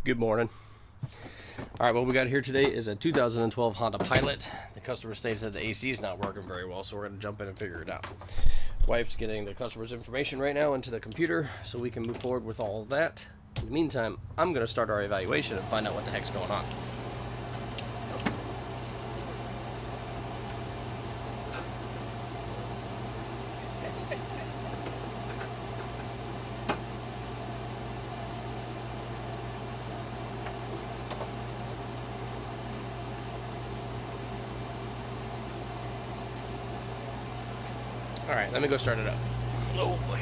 Good morning. All right, what we got here today is a 2012 Honda Pilot. The customer states that the AC is not working very well, so we're going to jump in and figure it out. Wife's getting the customer's information right now into the computer so we can move forward with all of that. In the meantime, I'm going to start our evaluation and find out what the heck's going on. All right, let me go start it up. Oh boy.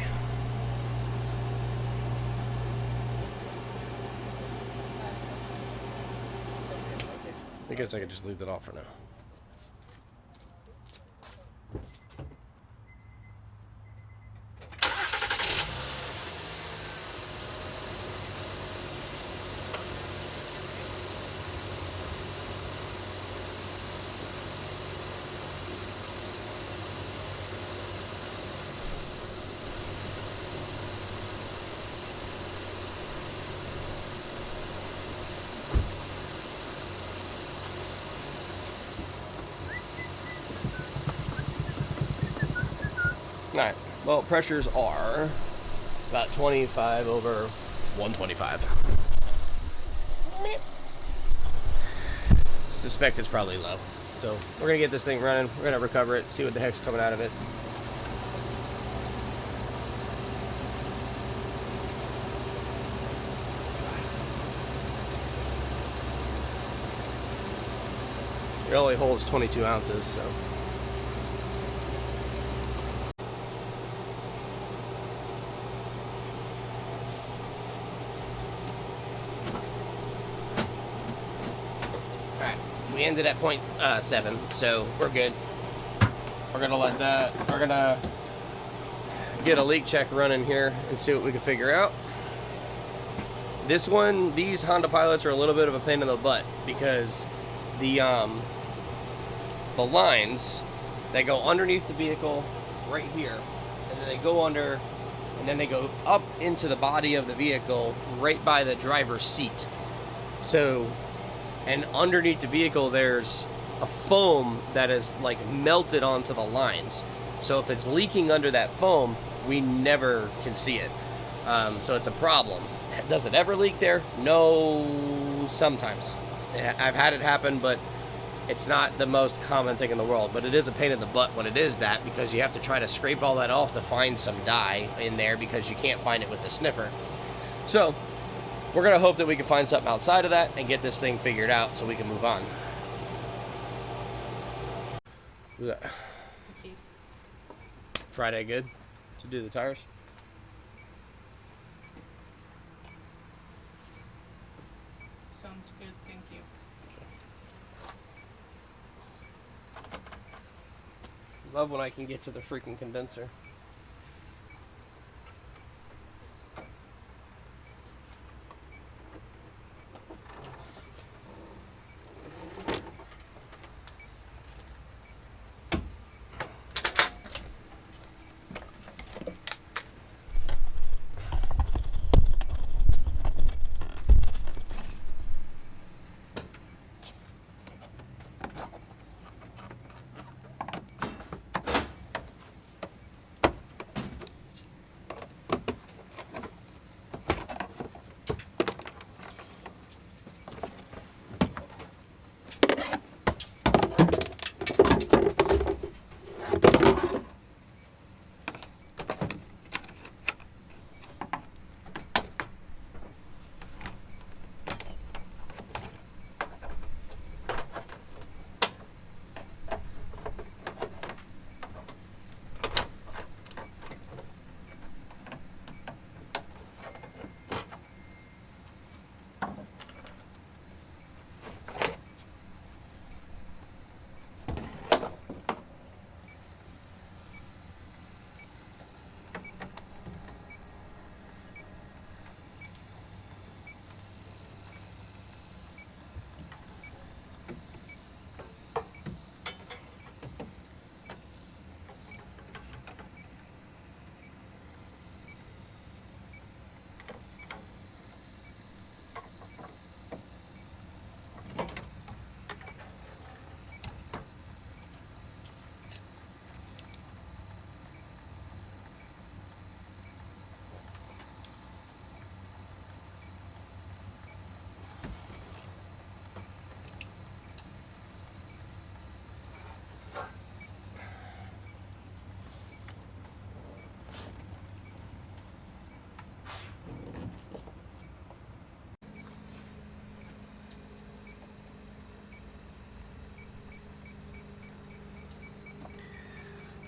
I guess I could just leave that off for now. Alright, well, pressures are about 25 over 125. Suspect it's probably low. So we're going to get this thing running, we're going to recover it, see what the heck's coming out of it. It only holds 22 ounces, so... We ended at 0.7, so we're good. We're gonna get a leak check running here and see what we can figure out. These Honda Pilots are a little bit of a pain in the butt because the lines that go underneath the vehicle right here, and then they go under, and then they go up into the body of the vehicle right by the driver's seat. So. And underneath the vehicle, there's a foam that is like melted onto the lines. So if it's leaking under that foam, we never can see it. So it's a problem. Does it ever leak there? No, sometimes. I've had it happen, but it's not the most common thing in the world. But it is a pain in the butt when it is that, because you have to try to scrape all that off to find some dye in there because you can't find it with the sniffer. So we're going to hope that we can find something outside of that and get this thing figured out so we can move on. Who's that? Okay. Friday good to do the tires? Sounds good, thank you. Love when I can get to the freaking condenser.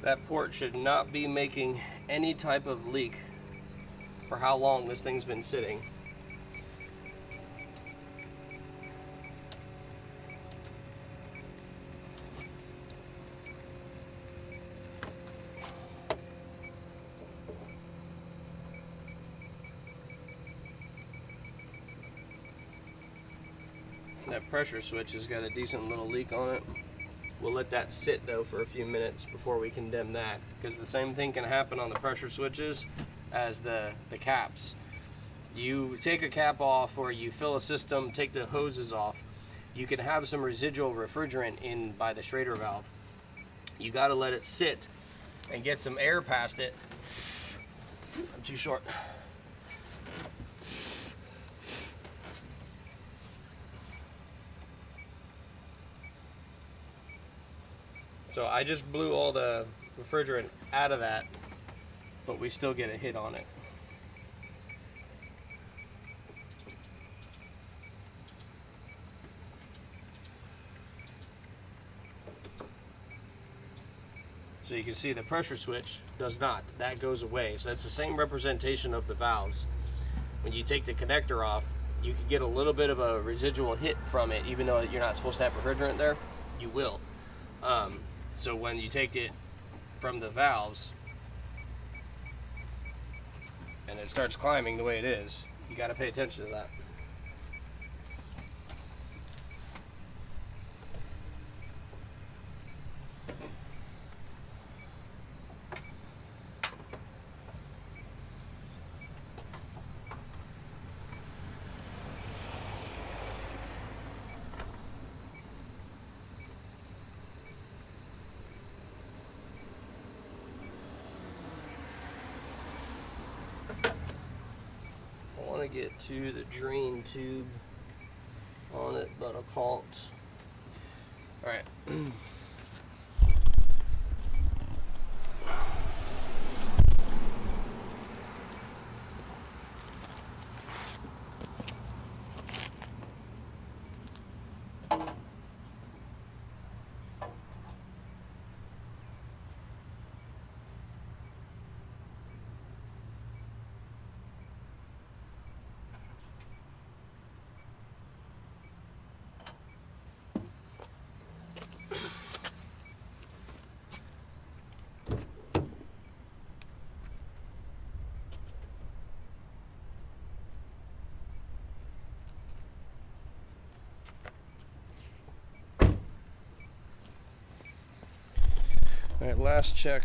That port should not be making any type of leak for how long this thing's been sitting. That pressure switch has got a decent little leak on it. We'll let that sit though for a few minutes before we condemn that, because the same thing can happen on the pressure switches as the caps. You take a cap off or you fill a system, take the hoses off, you can have some residual refrigerant in by the Schrader valve. You got to let it sit and get some air past it. I'm too short. So I just blew all the refrigerant out of that, but we still get a hit on it. So you can see the pressure switch does not. That goes away. So that's the same representation of the valves. When you take the connector off, you can get a little bit of a residual hit from it, even though you're not supposed to have refrigerant there, you will. So when you take it from the valves and it starts climbing the way it is, you got to pay attention to that. I want to get to the drain tube on it, but I can't. Alright. Alright, last check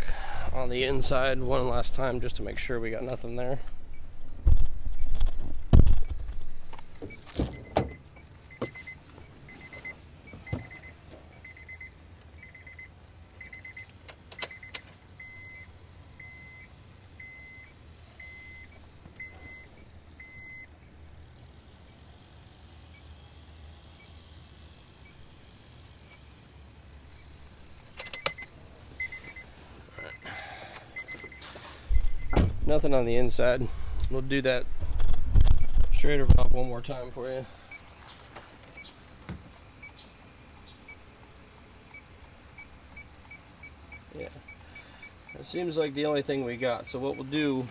on the inside one last time just to make sure we got nothing there. Nothing on the inside. We'll do that Schrader valve one more time for you. Yeah, that seems like the only thing we got. So what we'll do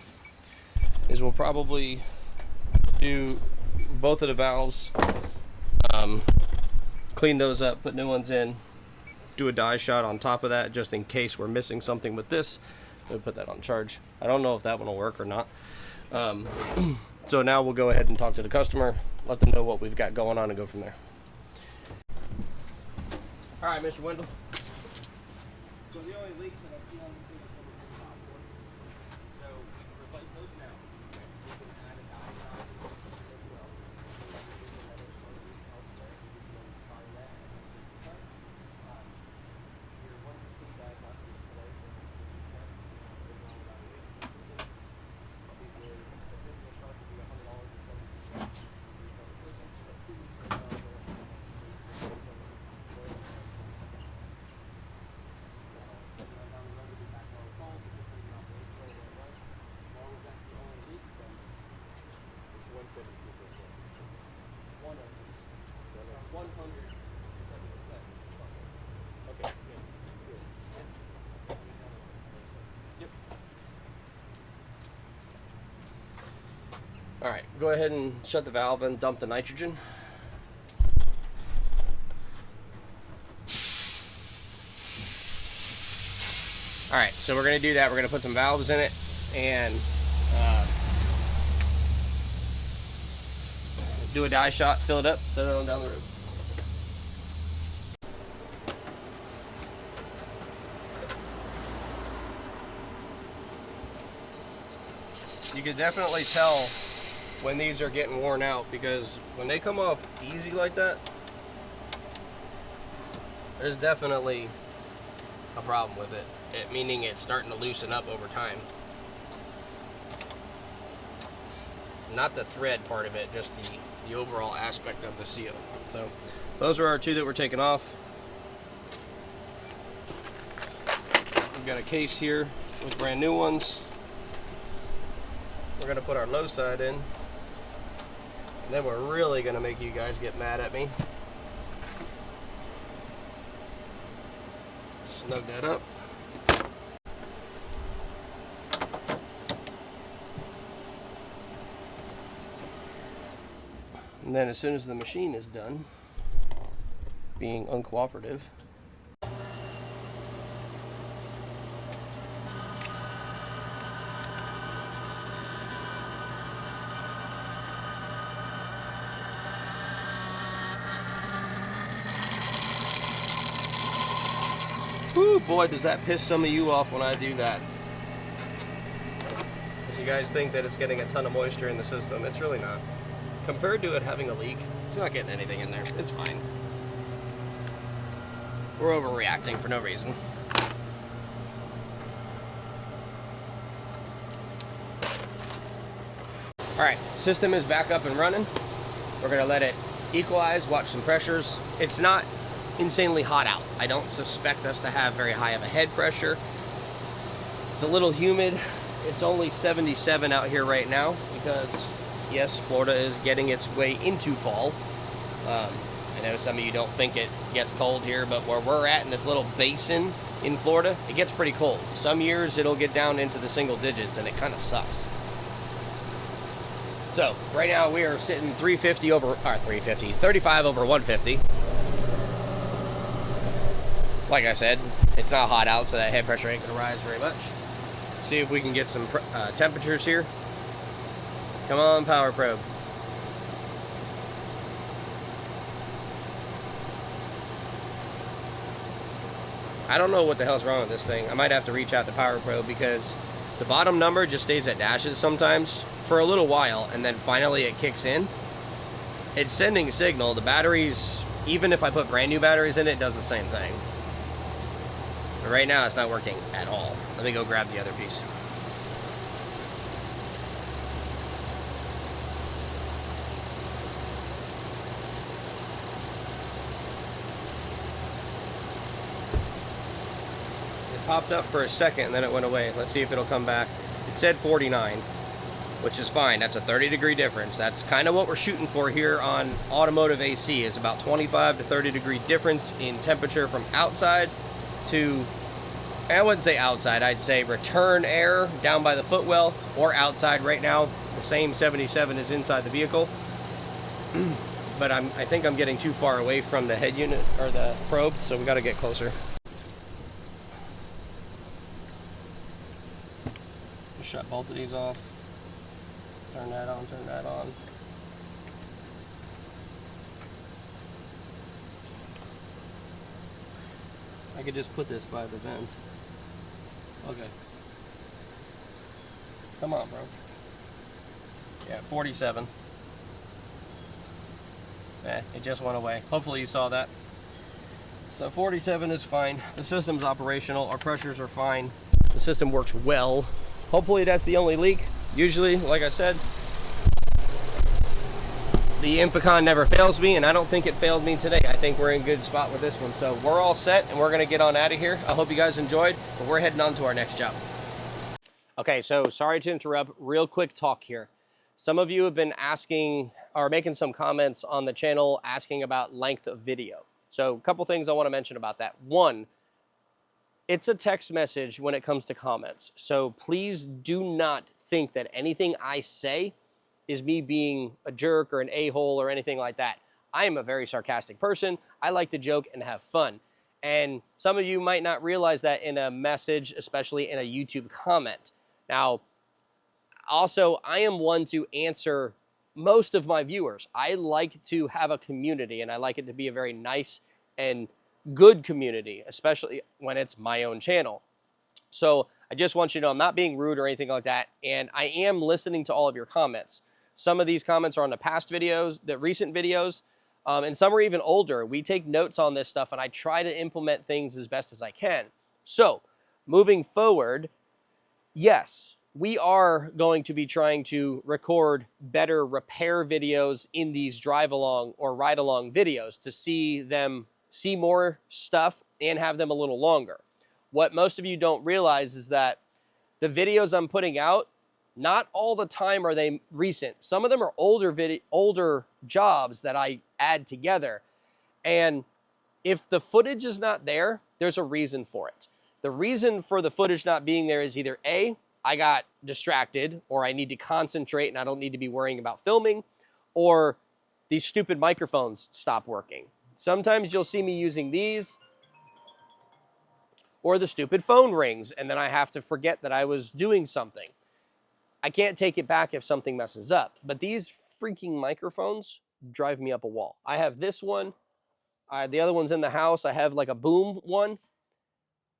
is we'll probably do both of the valves, clean those up, put new ones in, do a dye shot on top of that just in case we're missing something with this. We'll put that on charge. I don't know if that one will work or not. So now we'll go ahead and talk to the customer, let them know what we've got going on, and go from there. All right, Mr. Wendell. So the only leaks that I see on this thing is over the top board. So we can replace those now. We can add a dye shot as well. Your 115 diagnostics today for Okay, good. All right, go ahead and shut the valve and dump the nitrogen. All right, so we're gonna do that. We're gonna put some valves in it and do a dye shot, fill it up, set it on down the road. You can definitely tell when these are getting worn out, because when they come off easy like that, there's definitely a problem with it, meaning it's starting to loosen up over time. Not the thread part of it, just the overall aspect of the seal. So those are our two that we're taking off. We've got a case here with brand new ones. We're gonna put our low side in, and then we're really gonna make you guys get mad at me. Snug that up. And then as soon as the machine is done being uncooperative, whoo, boy, does that piss some of you off when I do that. Because you guys think that it's getting a ton of moisture in the system. It's really not. Compared to it having a leak, it's not getting anything in there. It's fine. We're overreacting for no reason. All right, system is back up and running. We're gonna let it equalize, watch some pressures. It's not insanely hot out. I don't suspect us to have very high of a head pressure. It's a little humid. It's only 77 out here right now because, yes, Florida is getting its way into fall. I know some of you don't think it gets cold here, but where we're at in this little basin in Florida, it gets pretty cold. Some years it'll get down into the single digits and it kind of sucks. So right now we are sitting 35 over 150. Like I said, it's not hot out, so that head pressure ain't gonna rise very much. See if we can get some temperatures here. Come on, power probe. I don't know what the hell's wrong with this thing. I might have to reach out to power probe because the bottom number just stays at dashes sometimes for a little while, and then finally it kicks in. It's sending a signal. The batteries, even if I put brand new batteries in it, it does the same thing. But right now it's not working at all. Let me go grab the other piece. Popped up for a second and then it went away. Let's see if it'll come back. It said 49, which is fine. That's a 30-degree difference. That's kind of what we're shooting for here on Automotive AC, is about 25 to 30-degree difference in temperature from outside to, I wouldn't say outside, I'd say return air down by the footwell, or outside. Right now the same 77 is inside the vehicle. But I think I'm getting too far away from the head unit or the probe, so we got to get closer. Shut both of these off. Turn that on, turn that on. I could just put this by the vent. Okay. Come on, bro. Yeah, 47. It just went away. Hopefully you saw that. So 47 is fine. The system's operational. Our pressures are fine. The system works well. Hopefully that's the only leak. Usually, like I said, the Infocon never fails me, and I don't think it failed me today. I think we're in a good spot with this one. So we're all set, and we're gonna get on out of here. I hope you guys enjoyed, but we're heading on to our next job. Okay, so sorry to interrupt. Real quick talk here. Some of you have been asking or making some comments on the channel asking about length of video. So a couple things I wanna mention about that. One, it's a text message when it comes to comments. So please do not think that anything I say is me being a jerk or an a-hole or anything like that. I am a very sarcastic person. I like to joke and have fun. And some of you might not realize that in a message, especially in a YouTube comment. Now, also, I am one to answer most of my viewers. I like to have a community, and I like it to be a very nice and good community, especially when it's my own channel. So I just want you to know I'm not being rude or anything like that, and I am listening to all of your comments. Some of these comments are on the past videos, the recent videos, and some are even older. We take notes on this stuff, and I try to implement things as best as I can. So moving forward, yes, we are going to be trying to record better repair videos in these drive along or ride along videos to see more stuff and have them a little longer. What most of you don't realize is that the videos I'm putting out, not all the time are they recent. Some of them are older jobs that I add together. And if the footage is not there, there's a reason for it. The reason for the footage not being there is either A, I got distracted, or I need to concentrate and I don't need to be worrying about filming, or these stupid microphones stop working. Sometimes you'll see me using these, or the stupid phone rings, and then I have to forget that I was doing something. I can't take it back if something messes up, but these freaking microphones drive me up a wall. I have this one, the other one's in the house. I have like a boom one.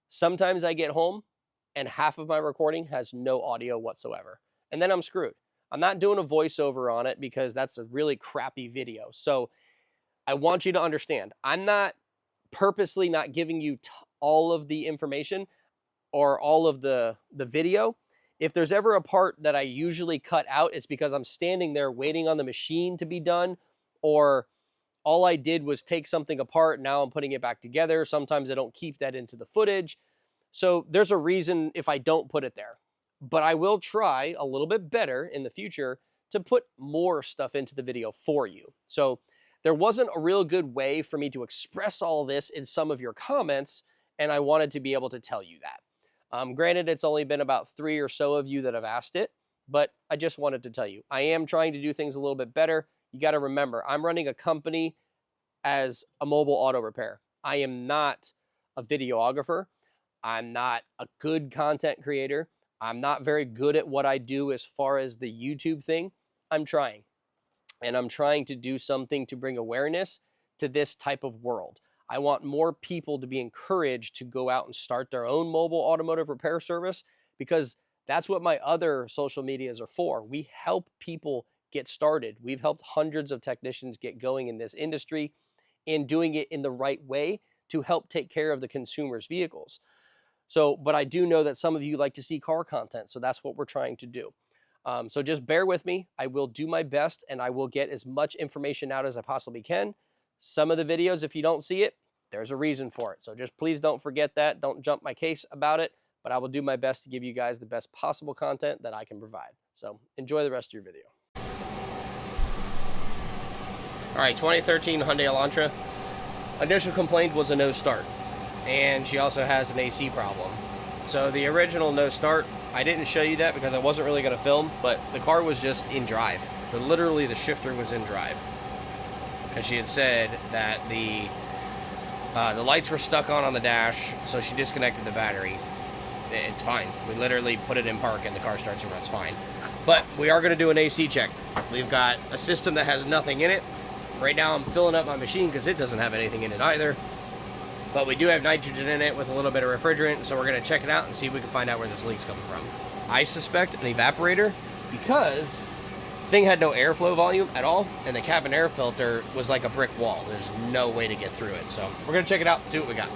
Sometimes I get home and half of my recording has no audio whatsoever. And then I'm screwed. I'm not doing a voiceover on it because that's a really crappy video. So I want you to understand, I'm not purposely not giving you all of the information or all of the video. If there's ever a part that I usually cut out, it's because I'm standing there waiting on the machine to be done, or all I did was take something apart, now I'm putting it back together. Sometimes I don't keep that into the footage. So there's a reason if I don't put it there. But I will try a little bit better in the future to put more stuff into the video for you. So there wasn't a real good way for me to express all this in some of your comments, and I wanted to be able to tell you that. Granted, it's only been about 3 or so of you that have asked it, but I just wanted to tell you. I am trying to do things a little bit better. You got to remember, I'm running a company as a mobile auto repair. I am not a videographer. I'm not a good content creator. I'm not very good at what I do as far as the YouTube thing. I'm trying. And I'm trying to do something to bring awareness to this type of world. I want more people to be encouraged to go out and start their own mobile automotive repair service, because that's what my other social medias are for. We help people get started. We've helped hundreds of technicians get going in this industry and doing it in the right way to help take care of the consumer's vehicles. So, but I do know that some of you like to see car content, so that's what we're trying to do. So just bear with me. I will do my best, and I will get as much information out as I possibly can. Some of the videos, if you don't see it, there's a reason for it. So just please don't forget that. Don't jump my case about it, but I will do my best to give you guys the best possible content that I can provide. So enjoy the rest of your video. All right, 2013 Hyundai Elantra. Initial complaint was a no start, and she also has an AC problem. So the original no start, I didn't show you that because I wasn't really going to film, but the car was just in drive. Literally the shifter was in drive, because she had said that the lights were stuck on the dash, so she disconnected the battery. It's fine. We literally put it in park and the car starts and runs fine. But we are going to do an AC check. We've got a system that has nothing in it. Right now I'm filling up my machine because it doesn't have anything in it either. But we do have nitrogen in it with a little bit of refrigerant, so we're going to check it out and see if we can find out where this leak's coming from. I suspect an evaporator because the thing had no airflow volume at all, and the cabin air filter was like a brick wall. There's no way to get through it. So we're going to check it out and see what we got.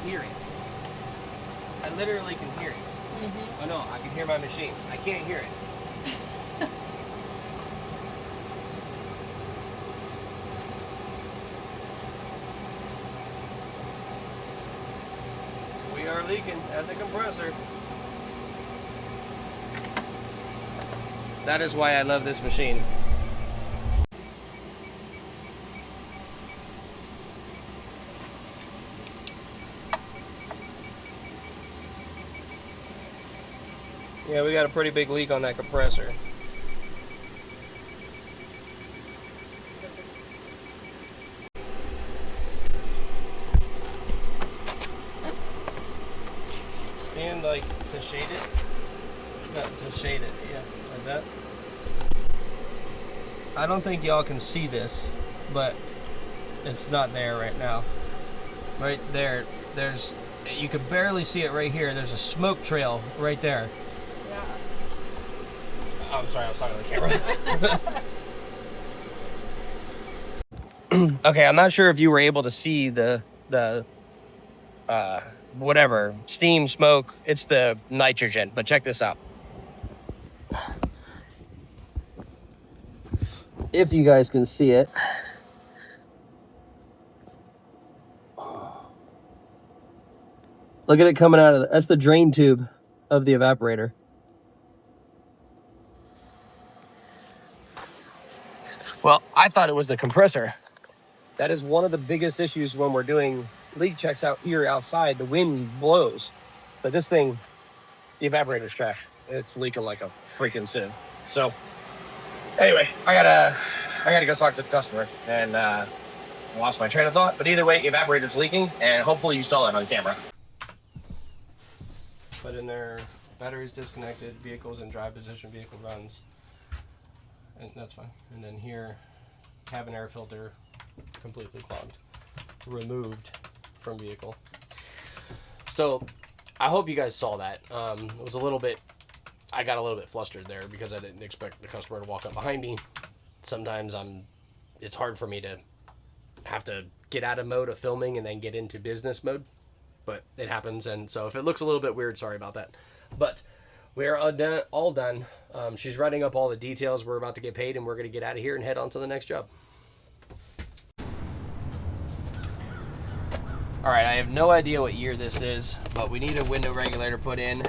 Hear it. I literally can hear it. Oh no, I can hear my machine. I can't hear it. We are leaking at the compressor. That is why I love this machine. Yeah, we got a pretty big leak on that compressor. Stand like to shade it. No, to shade it, yeah, like that. I don't think y'all can see this, but it's not there right now. Right there, there's, you can barely see it right here. There's a smoke trail right there. Yeah. I'm sorry, I was talking to the camera. Okay, I'm not sure if you were able to see the whatever, steam, smoke. It's the nitrogen, but check this out. If you guys can see it. Look at it coming out of that's the drain tube of the evaporator. Well, I thought it was the compressor. That is one of the biggest issues when we're doing leak checks out here outside. The wind blows, but this thing, the evaporator's trash. It's leaking like a freaking sieve. So anyway, I gotta go talk to the customer, and lost my train of thought. But either way, evaporator's leaking, and hopefully you saw that on camera. Put in there, batteries disconnected, vehicles in drive position, vehicle runs, and that's fine. And then here, cabin air filter completely clogged, removed from vehicle. So I hope you guys saw that. It was a little bit, I got a little bit flustered there because I didn't expect the customer to walk up behind me. Sometimes it's hard for me to have to get out of mode of filming and then get into business mode, but it happens. And so if it looks a little bit weird, sorry about that. But we're all done. She's writing up all the details. We're about to get paid, and we're going to get out of here and head on to the next job. All right, I have no idea what year this is, but we need a window regulator put in,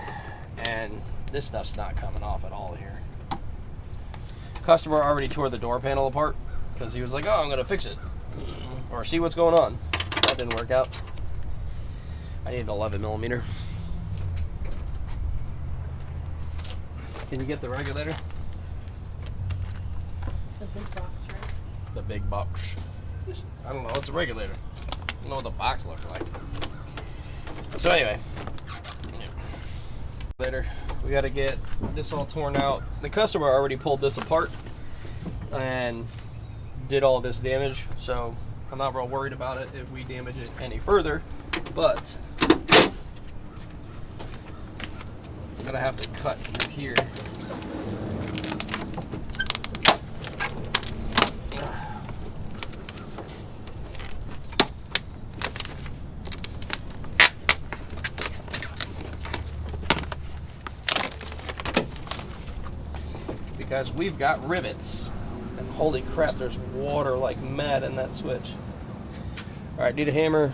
and this stuff's not coming off at all here. Customer already tore the door panel apart because he was like, oh, I'm going to fix it or see what's going on. That didn't work out. I need an 11 millimeter. Can you get the regulator? The big box, right? The big box. I don't know. It's a regulator. I don't know what the box looks like. So anyway, later we got to get this all torn out. The customer already pulled this apart and did all this damage, so I'm not real worried about it if we damage it any further. But I'm gonna have to cut through here. Because we've got rivets, and holy crap, there's water like mad in that switch. All right, need a hammer.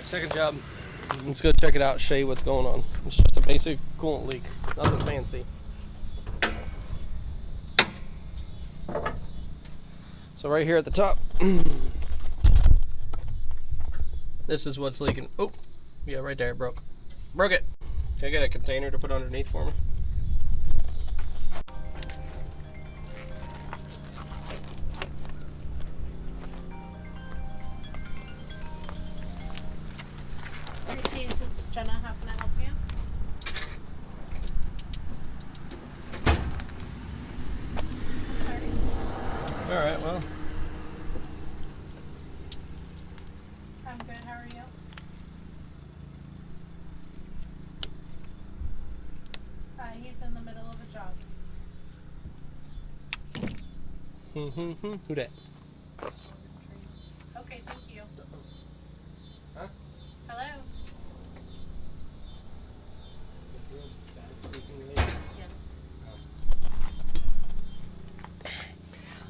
Alright, second job. Let's go check it out, show you what's going on. It's just a basic coolant leak, nothing fancy. So right here at the top, this is what's leaking. Oh, yeah, right there, it broke. Broke it. Can I get a container to put underneath for me? This is Jenna. How can I help you? I'm sorry. Alright, well. I'm good. How are you? He's in the middle of a job. Who that? Okay, thank you. Huh? Hello? Yes.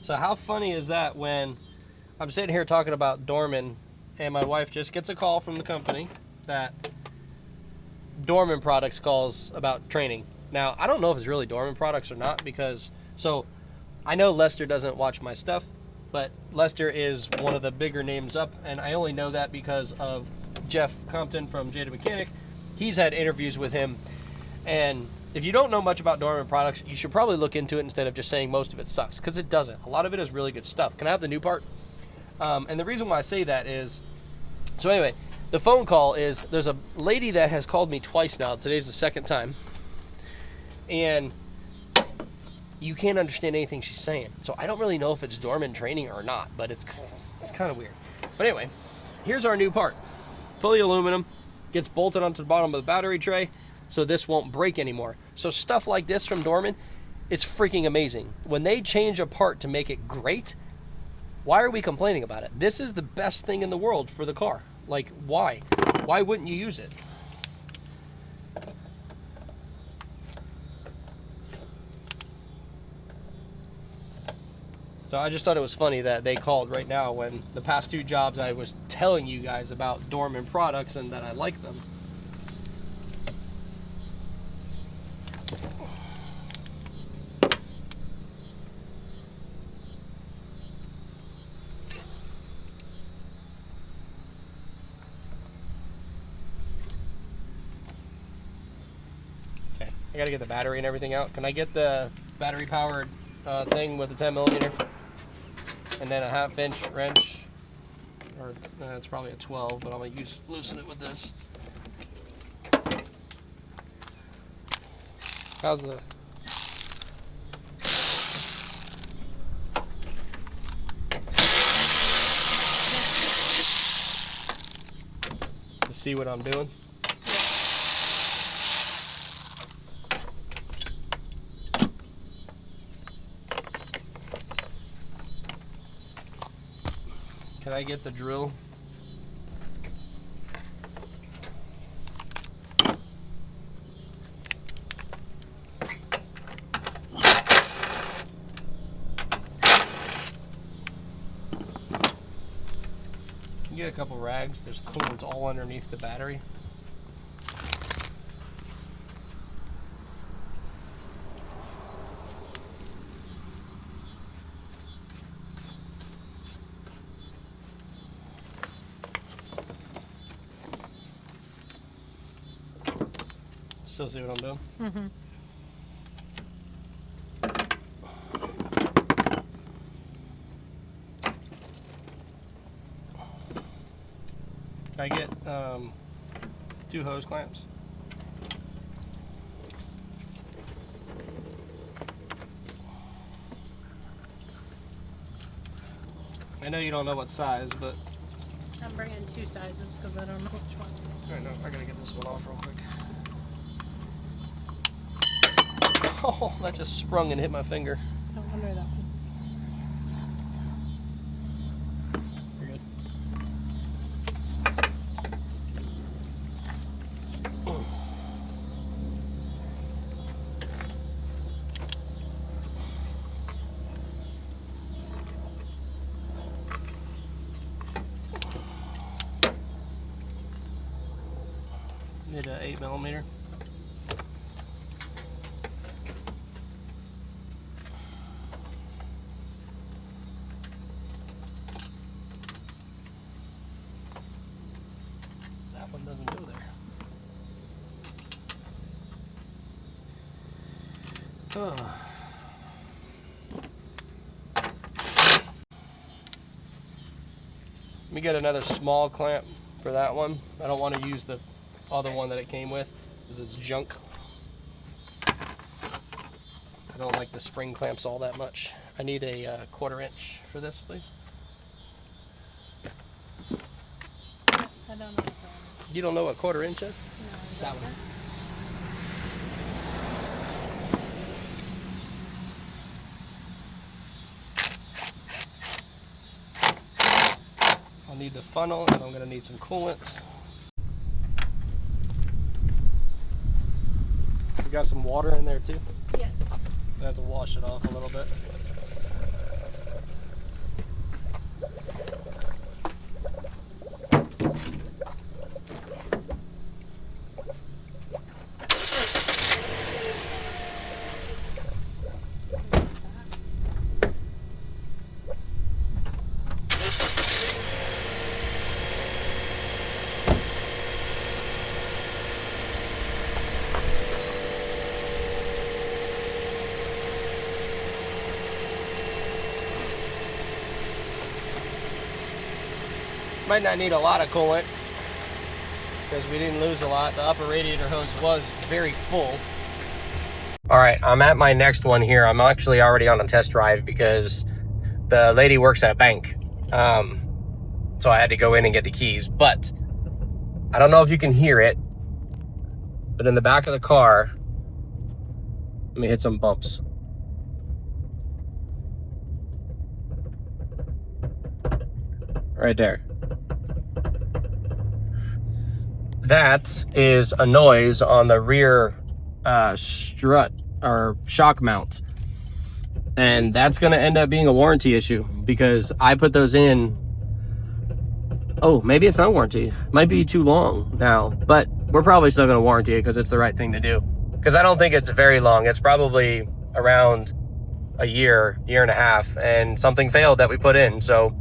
So how funny is that when I'm sitting here talking about Dorman and my wife just gets a call from the company that Dorman Products calls about training. Now, I don't know if it's really Dorman Products or not because, so I know Lester doesn't watch my stuff, but Lester is one of the bigger names up, and I only know that because of Jeff Compton from Jada Mechanic. He's had interviews with him, and if you don't know much about Dorman Products, you should probably look into it instead of just saying most of it sucks, because it doesn't. A lot of it is really good stuff. Can I have the new part? And the reason why I say that is, so anyway, the phone call is, there's a lady that has called me twice now. Today's the second time. And you can't understand anything she's saying. So I don't really know if it's Dorman training or not, but it's kind of weird. But anyway, here's our new part. Fully aluminum, gets bolted onto the bottom of the battery tray, so this won't break anymore. So stuff like this from Dorman, it's freaking amazing. When they change a part to make it great, why are we complaining about it? This is the best thing in the world for the car. Like, why? Why wouldn't you use it? So I just thought it was funny that they called right now when the past two jobs I was telling you guys about Dorman Products and that I like them. Okay, I gotta get the battery and everything out. Can I get the battery powered thing with the 10mm? And then a 1/2 inch wrench, or it's probably a 12, but I'm gonna loosen it with this. How's the? To see what I'm doing. Can I get the drill? You get a couple rags. There's coolant all underneath the battery. Still see what I'm doing? Mm-hmm. Can I get 2 hose clamps? I know you don't know what size, but I'm bringing 2 sizes because I don't know which one. I know I gotta get this one off real quick. Oh, that just sprung and hit my finger. No wonder that one. You're good. 8mm. That one doesn't go there. Oh. Let me get another small clamp for that one. I don't want to use the other one that it came with because it's junk. I don't like the spring clamps all that much. I need a 1/4 inch for this, please. I don't know what that is. You don't know what 1/4 inch is? No, That one. I'll need the funnel, and I'm going to need some coolant. You got some water in there too? Yes. I have to wash it off a little bit. Might not need a lot of coolant because we didn't lose a lot. The upper radiator hose was very full. All right, I'm at my next one here. I'm actually already on a test drive because the lady works at a bank. So I had to go in and get the keys, but I don't know if you can hear it, but in the back of the car, let me hit some bumps. Right there. That is a noise on the rear strut or shock mount. And that's going to end up being a warranty issue because I put those in. Oh, maybe it's not warranty. Might be too long now, but we're probably still going to warranty it because it's the right thing to do. Because I don't think it's very long. It's probably around a year, year and a half, and something failed that we put in. So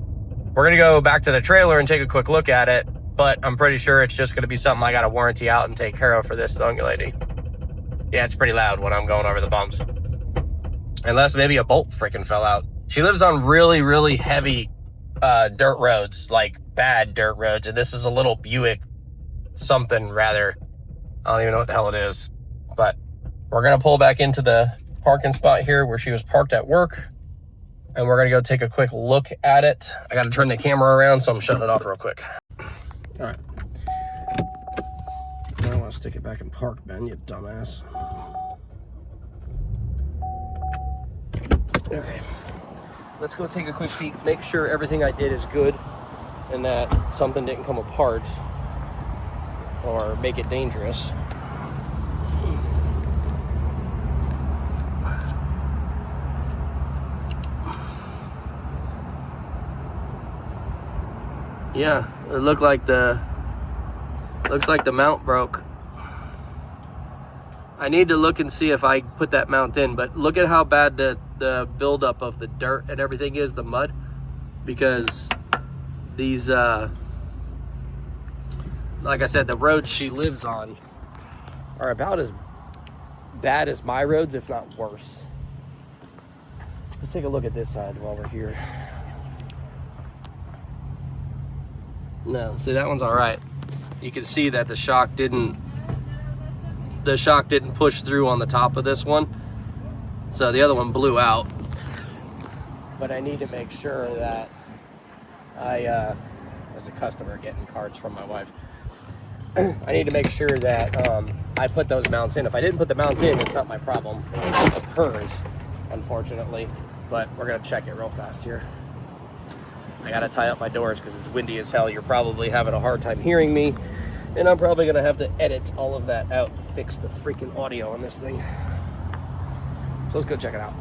we're going to go back to the trailer and take a quick look at it. But I'm pretty sure it's just going to be something I got to warranty out and take care of for this young lady. Yeah, it's pretty loud when I'm going over the bumps. Unless maybe a bolt freaking fell out. She lives on really, really heavy dirt roads, like bad dirt roads. And this is a little Buick something rather. I don't even know what the hell it is. But we're going to pull back into the parking spot here where she was parked at work. And we're going to go take a quick look at it. I got to turn the camera around, so I'm shutting it off real quick. All right. I don't want to stick it back in park, Ben, you dumbass. Okay. Let's go take a quick peek, make sure everything I did is good and that something didn't come apart or make it dangerous. Yeah, it looks like the mount broke. I need to look and see if I put that mount in, but look at how bad the buildup of the dirt and everything is, the mud, because these, like I said, the roads she lives on are about as bad as my roads, if not worse. Let's take a look at this side while we're here. No, see, that one's all right. You can see that the shock didn't push through on the top of this one. So the other one blew out. But I need to make sure that as a customer getting cards from my wife, I need to make sure that I put those mounts in. If I didn't put the mount in, it's not my problem. It's hers, unfortunately. But we're gonna check it real fast here. I gotta tie up my doors because it's windy as hell. You're probably having a hard time hearing me, and I'm probably gonna have to edit all of that out to fix the freaking audio on this thing. So let's go check it out.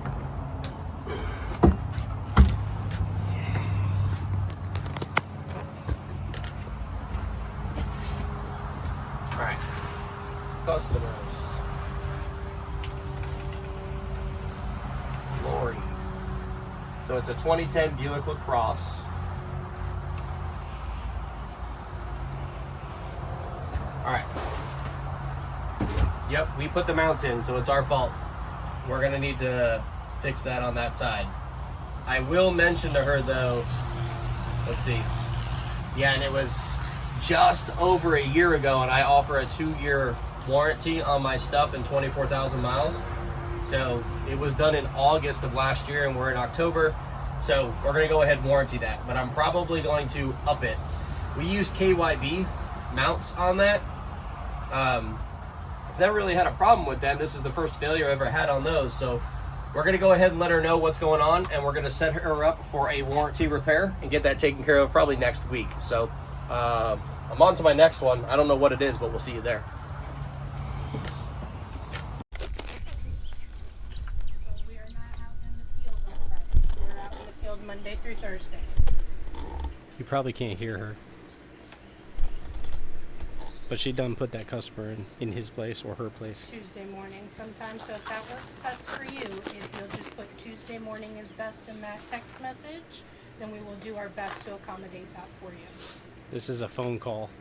All right. customers. Lori. So it's a 2010 Buick LaCrosse. Alright. Yep, we put the mounts in, so it's our fault. We're gonna need to fix that on that side. I will mention to her though, let's see. Yeah, and it was just over a year ago, and I offer a 2-year warranty on my stuff and 24,000 miles. So it was done in August of last year, and we're in October. So we're gonna go ahead and warranty that, but I'm probably going to up it. We used KYB mounts on that. I've never really had a problem with them. This is the first failure I've ever had on those. So we're gonna go ahead and let her know what's going on, and we're gonna set her up for a warranty repair and get that taken care of probably next week. So I'm on to my next one. I don't know what it is, but we'll see you there. So we are not out in the field on Friday. We're out in the field Monday through Thursday. You probably can't hear her. But she done put that customer in his place or her place. Tuesday morning sometime. So if that works best for you, if you'll just put Tuesday morning is best in that text message, then we will do our best to accommodate that for you. This is a phone call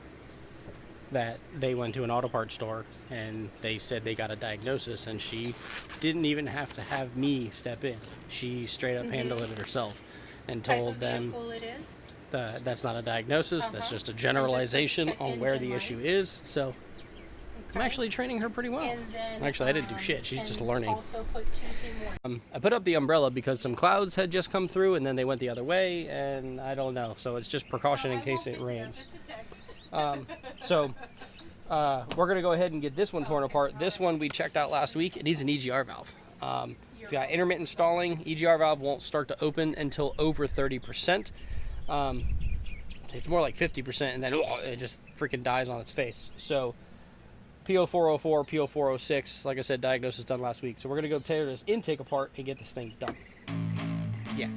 that they went to an auto parts store and they said they got a diagnosis, and she didn't even have to have me step in. She straight up handled it herself and told them it is. that's not a diagnosis, that's just a generalization on where the issue is. So I'm actually training her pretty well. And then, Actually, I didn't do shit. She's just learning. Also put Tuesday morning. I put up the umbrella because some clouds had just come through and then they went the other way, and I don't know. So it's just precaution in case it rains. So we're going to go ahead and get this one torn apart. This one we checked out last week. It needs an EGR valve. It's got intermittent stalling. EGR valve won't start to open until over 30%. It's more like 50%, and then it just freaking dies on its face. So PO404, PO406, like I said, diagnosis done last week. So we're going to go tear this intake apart and get this thing done. Yeah.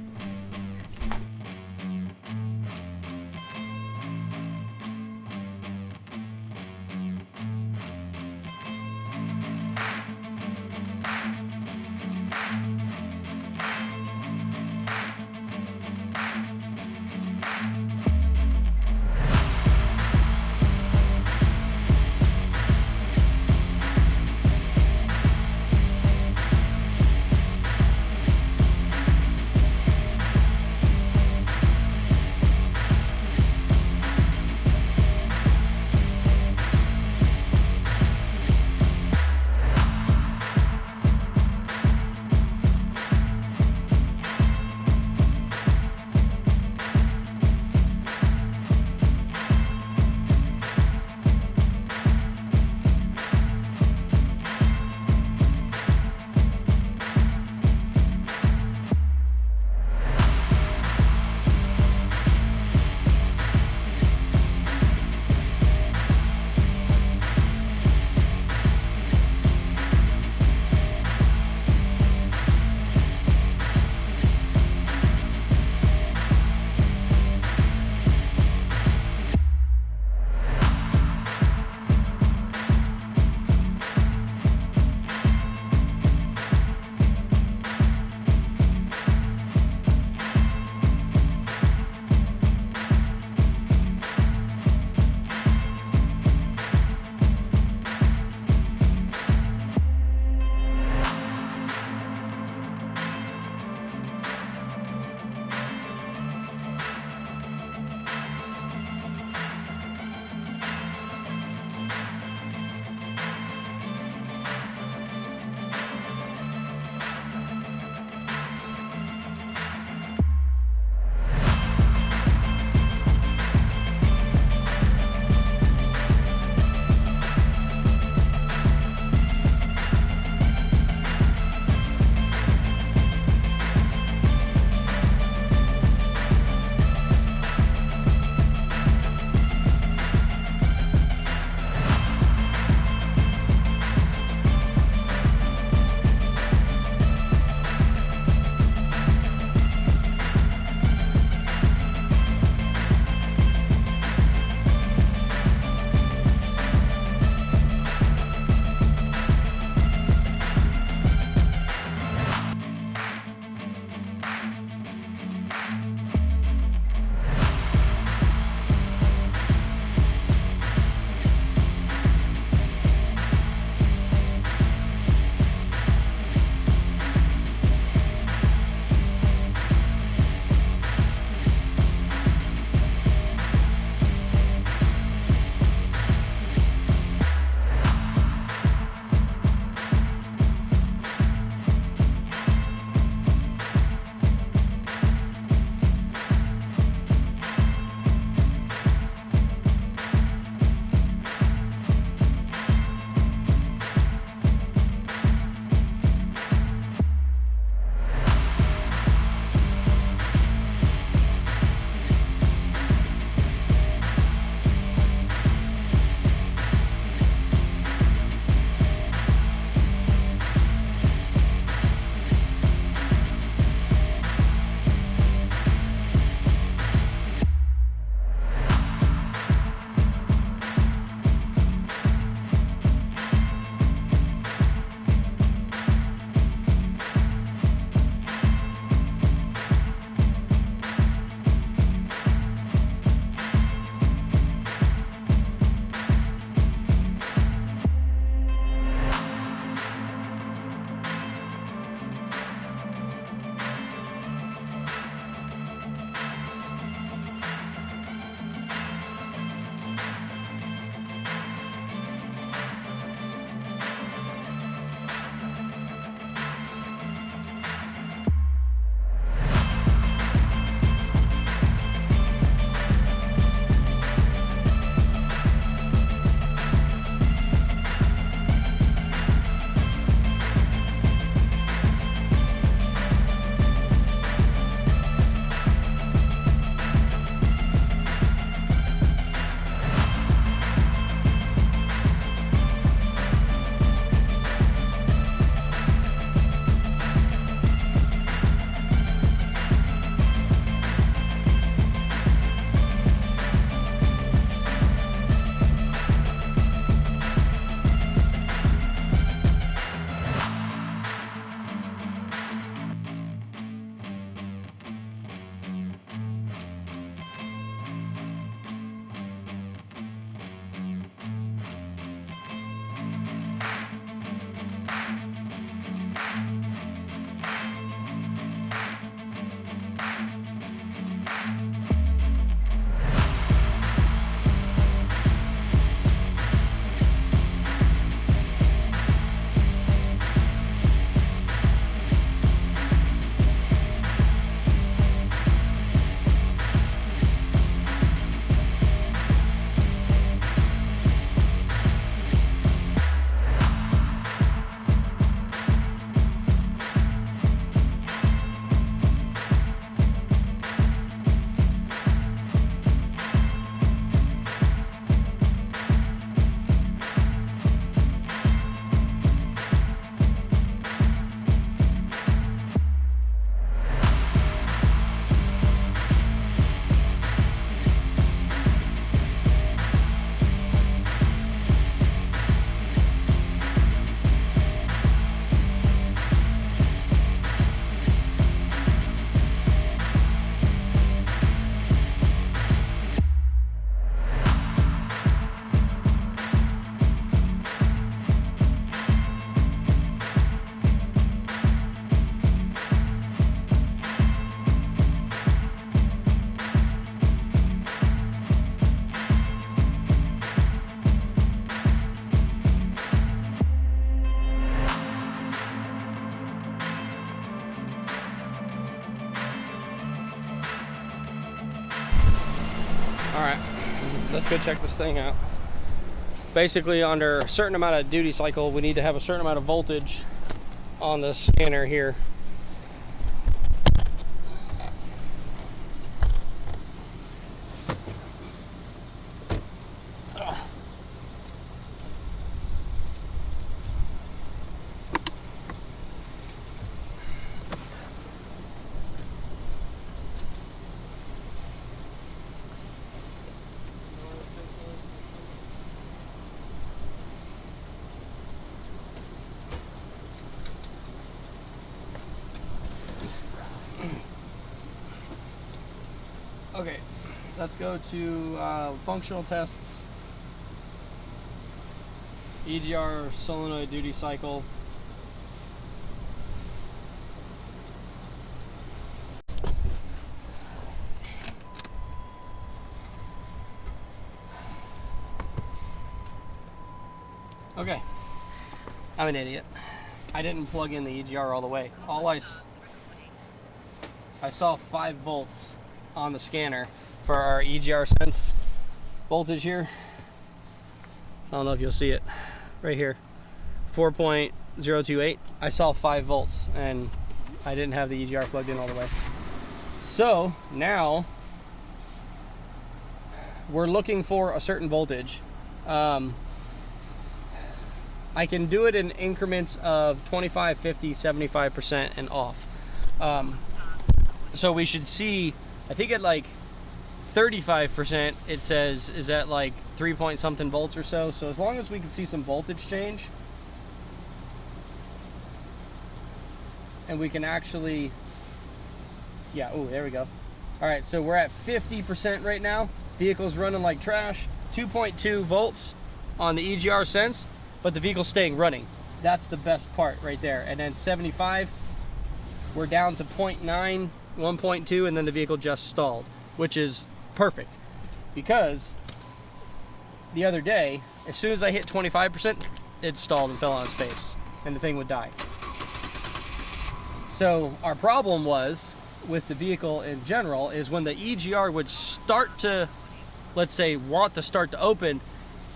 All right, let's go check this thing out. Basically, under a certain amount of duty cycle, we need to have a certain amount of voltage on the scanner here. Okay, let's go to functional tests. EGR solenoid duty cycle. Okay, I'm an idiot. I didn't plug in the EGR all the way. I saw 5 volts on the scanner for our EGR sense voltage here. I don't know if you'll see it right here, 4.028. I saw 5 volts and I didn't have the EGR plugged in all the way. So now we're looking for a certain voltage. I can do it in increments of 25, 50, 75% and off. So we should see, I think at like 35% it says is at like 3 point something volts or so. So as long as we can see some voltage change, and we can actually, yeah, oh, there we go. All right, so we're at 50% right now. Vehicle's running like trash. 2.2 volts on the EGR sense, but the vehicle's staying running. That's the best part right there. And then 75, we're down to 0.9, 1.2, and then the vehicle just stalled, which is perfect. Because the other day, as soon as I hit 25%, it stalled and fell on its face, and the thing would die. So our problem was, with the vehicle in general, is when the EGR would start to, let's say, want to start to open,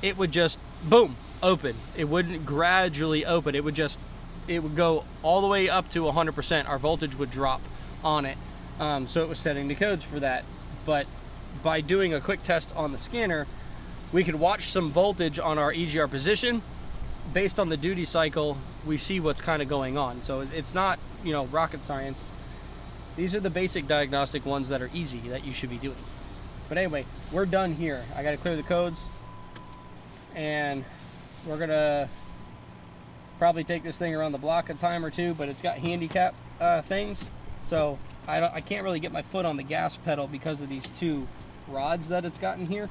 it would just, boom, open. It wouldn't gradually open. It would go all the way up to 100%. Our voltage would drop on it. So it was setting the codes for that. But by doing a quick test on the scanner, we could watch some voltage on our EGR position. Based on the duty cycle, we see what's kind of going on. So it's not, you know, rocket science. These are the basic diagnostic ones that are easy that you should be doing. But anyway, we're done here. I got to clear the codes, and we're gonna probably take this thing around the block a time or two, but it's got handicap things, so I can't really get my foot on the gas pedal because of these 2 rods that it's got in here.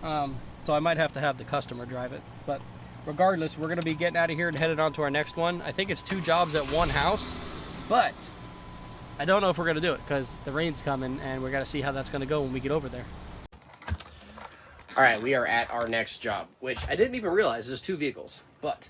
So I might have to have the customer drive it. But regardless, we're gonna be getting out of here and headed on to our next one. I think it's 2 jobs at one house, but I don't know if we're gonna do it because the rain's coming, and we gotta see how that's gonna go when we get over there. All right, we are at our next job, which I didn't even realize there's 2 vehicles, but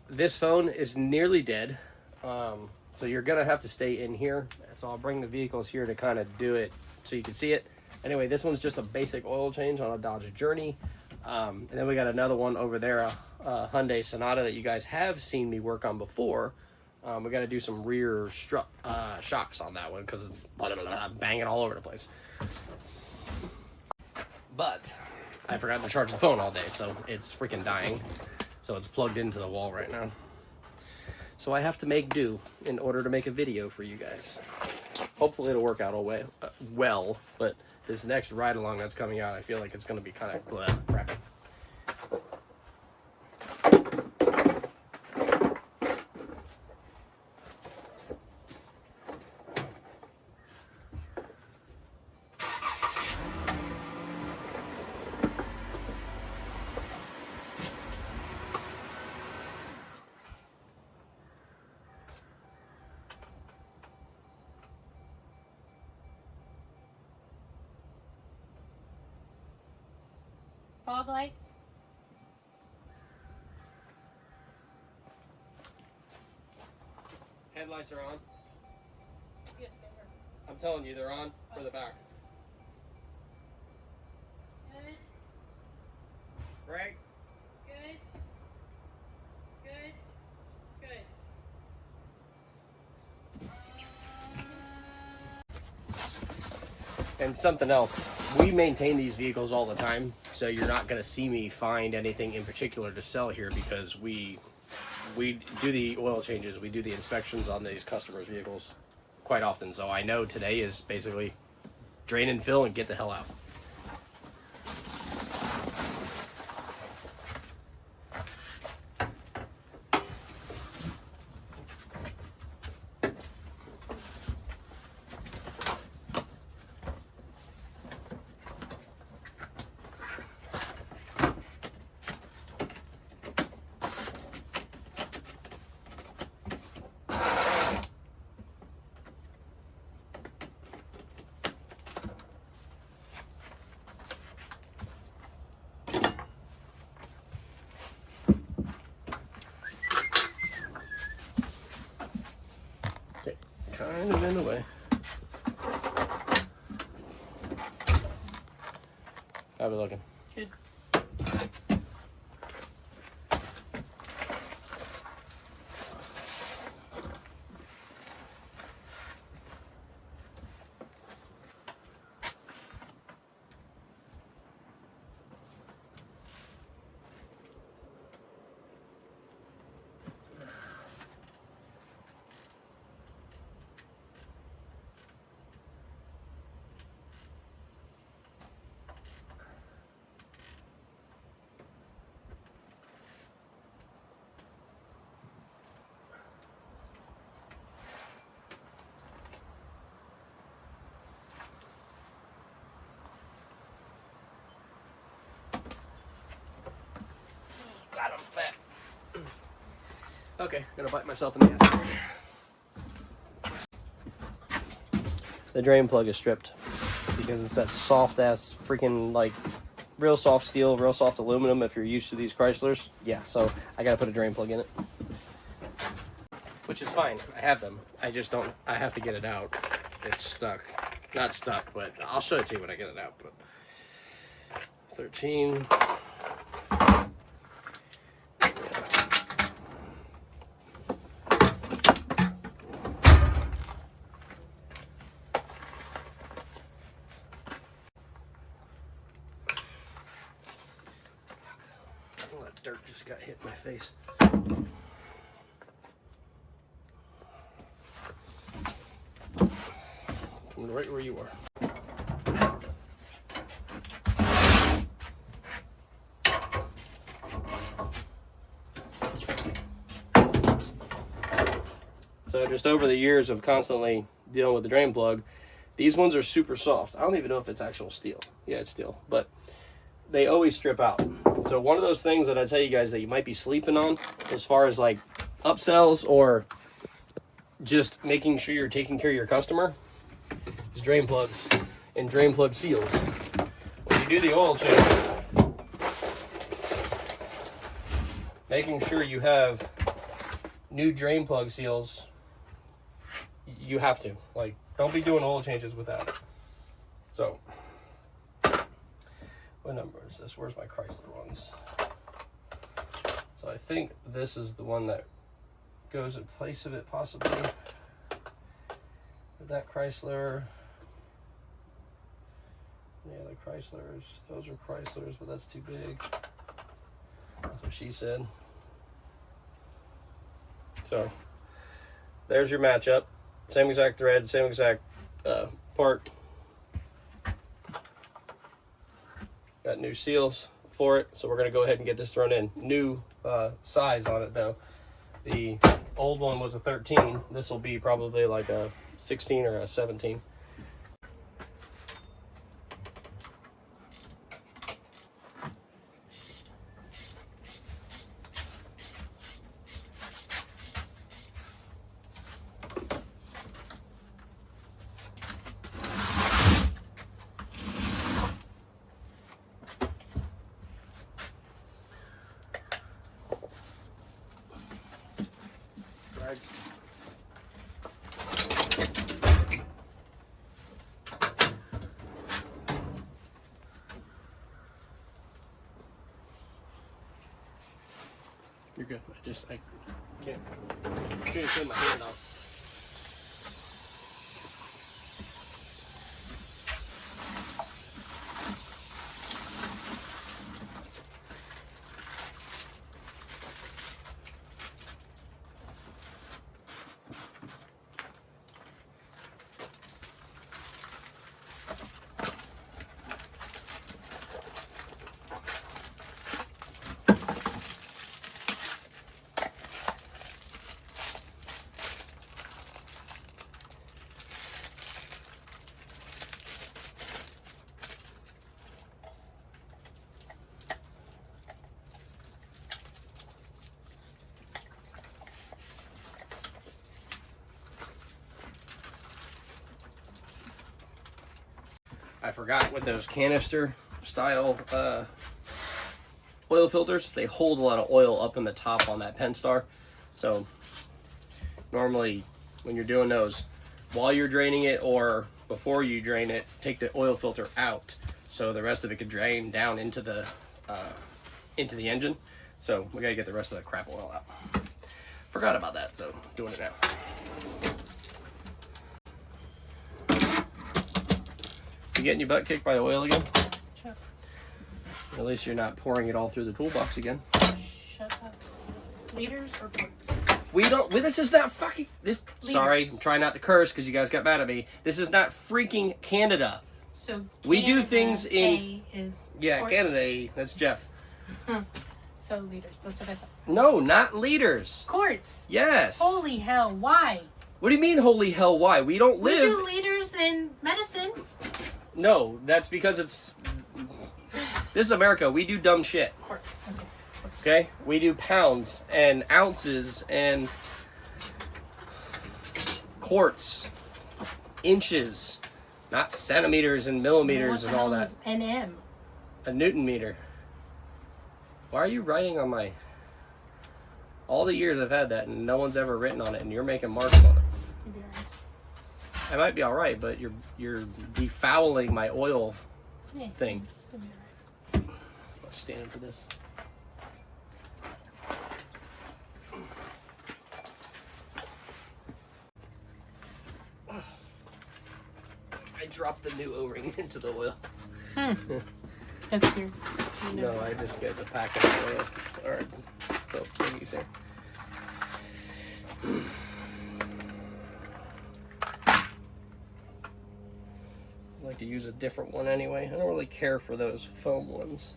this phone is nearly dead. So you're gonna have to stay in here. So I'll bring the vehicles here to kind of do it so you can see it. Anyway, this one's just a basic oil change on a Dodge Journey. And then we got another one over there, a Hyundai Sonata that you guys have seen me work on before. We got to do some rear shocks on that one because it's banging all over the place. But I forgot to charge the phone all day, so it's freaking dying. So it's plugged into the wall right now. So I have to make do in order to make a video for you guys. Hopefully it'll work out all well, but this next ride along that's coming out, I feel like it's going to be kind of crappy. Fog lights? Headlights are on. Yes, they are. I'm telling you, they're on for the back. Right? Good. Good. Good. And something else, we maintain these vehicles all the time, so you're not going to see me find anything in particular to sell here, because we do the oil changes, we do the inspections on these customers' vehicles quite often. So I know today is basically drain and fill and get the hell out. Okay, kind of in the way. How we looking? Good. God, I'm fat. Okay, gonna bite myself in the ass. The drain plug is stripped because it's that soft ass freaking, like, real soft steel, real soft aluminum if you're used to these Chryslers. Yeah, so I gotta put a drain plug in it. Which is fine, I have them. I just don't, I have to get it out. It's stuck. Not stuck, but I'll show it to you when I get it out. But 13. Oh, that dirt just got hit in my face. Coming right where you are. So just over the years of constantly dealing with the drain plug, these ones are super soft. I don't even know if it's actual steel. Yeah, it's steel, but they always strip out. So one of those things that I tell you guys that you might be sleeping on as far as like upsells or just making sure you're taking care of your customer is drain plugs and drain plug seals. When you do the oil change, making sure you have new drain plug seals, you have to. Like, don't be doing oil changes without it. So, what number is this? Where's my Chrysler ones? So I think this is the one that goes in place of it, possibly. With that Chrysler. Yeah, the Chryslers. Those are Chryslers, but that's too big. That's what she said. So, there's your matchup. Same exact thread, same exact part. Got new seals for it, so we're going to go ahead and get this thrown in. New size on it, though. The old one was a 13. This will be probably like a 16 or a 17. good. I can't clean my hand off. I forgot with those canister style oil filters, they hold a lot of oil up in the top on that Penstar. So normally when you're doing those, while you're draining it or before you drain it, take the oil filter out so the rest of it could drain down into the engine. So we gotta get the rest of the crap oil out. Forgot about that, so doing it now. You getting your butt kicked by the oil again? Sure. At least you're not pouring it all through the toolbox again. Shut up. Liters or quarts? This is not fucking, Liters. Sorry, I'm trying not to curse because you guys got mad at me. This is not freaking Canada. So Canada, We do things in, A is yeah, quarts. Canada A, that's Jeff. So liters, that's what I thought. No, not liters. Quarts. Yes. Holy hell, why? What do you mean, holy hell, why? We don't We live. do liters in medicine. No, that's because this is America. We do dumb shit. Quarts, okay. Okay? We do pounds and ounces and quarts, inches, not centimeters and millimeters and all that. What the hell is NM? A Newton meter. Why are you writing on my... All the years I've had that and no one's ever written on it and you're making marks on it. You'll be alright. I might be alright, but you're defouling my oil thing. You'll be alright. Let's stand for this. I dropped the new O-ring into the oil. That's weird. No, I just get the packet of oil. Or the thingies here. I like to use a different one anyway. I don't really care for those foam ones.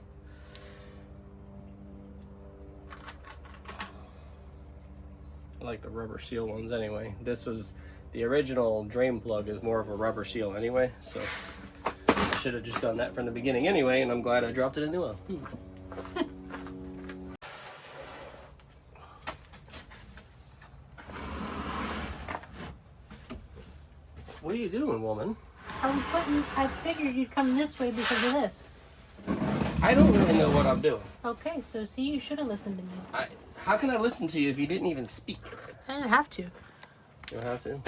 I like the rubber seal ones anyway. This is the original drain plug is more of a rubber seal anyway, so I should have just done that from the beginning anyway, and I'm glad I dropped it in the oil. What are you doing, woman? I figured you'd come this way because of this. I don't really know what I'm doing. Okay, so see, you should have listened to me. How can I listen to you if you didn't even speak? I didn't have to. You don't have to.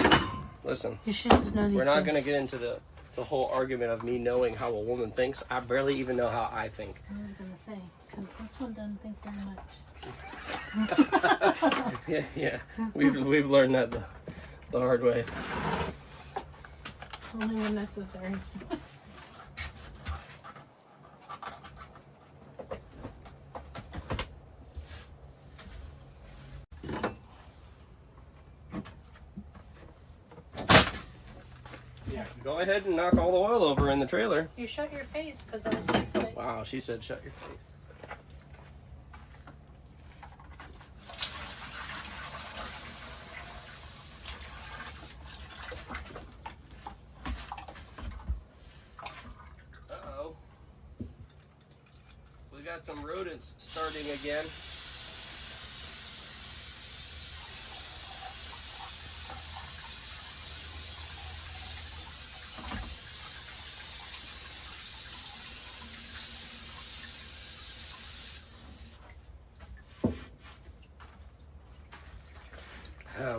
Listen, You should just know these we're not going to things. get into the whole argument of me knowing how a woman thinks. I barely even know how I think. I was going to say, because this one doesn't think very much. Yeah. We've learned that the hard way. Only when necessary. Yeah, go ahead and knock all the oil over in the trailer. You shut your face because that was my foot. Wow, she said shut your face. Uh-oh. We got some rodents starting again.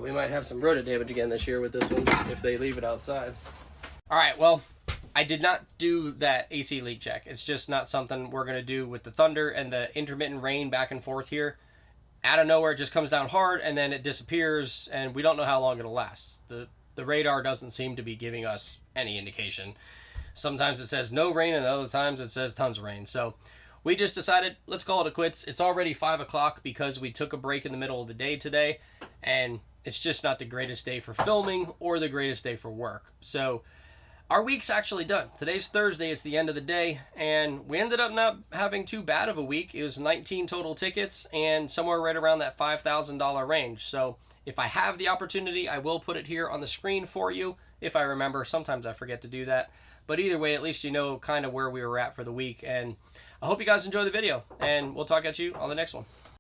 We might have some rodent damage again this year with this one if they leave it outside. All right, well, I did not do that AC leak check. It's just not something we're going to do with the thunder and the intermittent rain back and forth here. out of nowhere it just comes down hard and then it disappears, and we don't know how long it'll last. The radar doesn't seem to be giving us any indication. Sometimes it says no rain and other times it says tons of rain. So we just decided, let's call it a quits. It's already 5 o'clock because we took a break in the middle of the day today, and it's just not the greatest day for filming or the greatest day for work. So our week's actually done. Today's Thursday, it's the end of the day, and we ended up not having too bad of a week. It was 19 total tickets and somewhere right around that $5,000 range. So if I have the opportunity, I will put it here on the screen for you if I remember. Sometimes I forget to do that. But either way, at least you know kind of where we were at for the week. And I hope you guys enjoy the video, and we'll talk at you on the next one.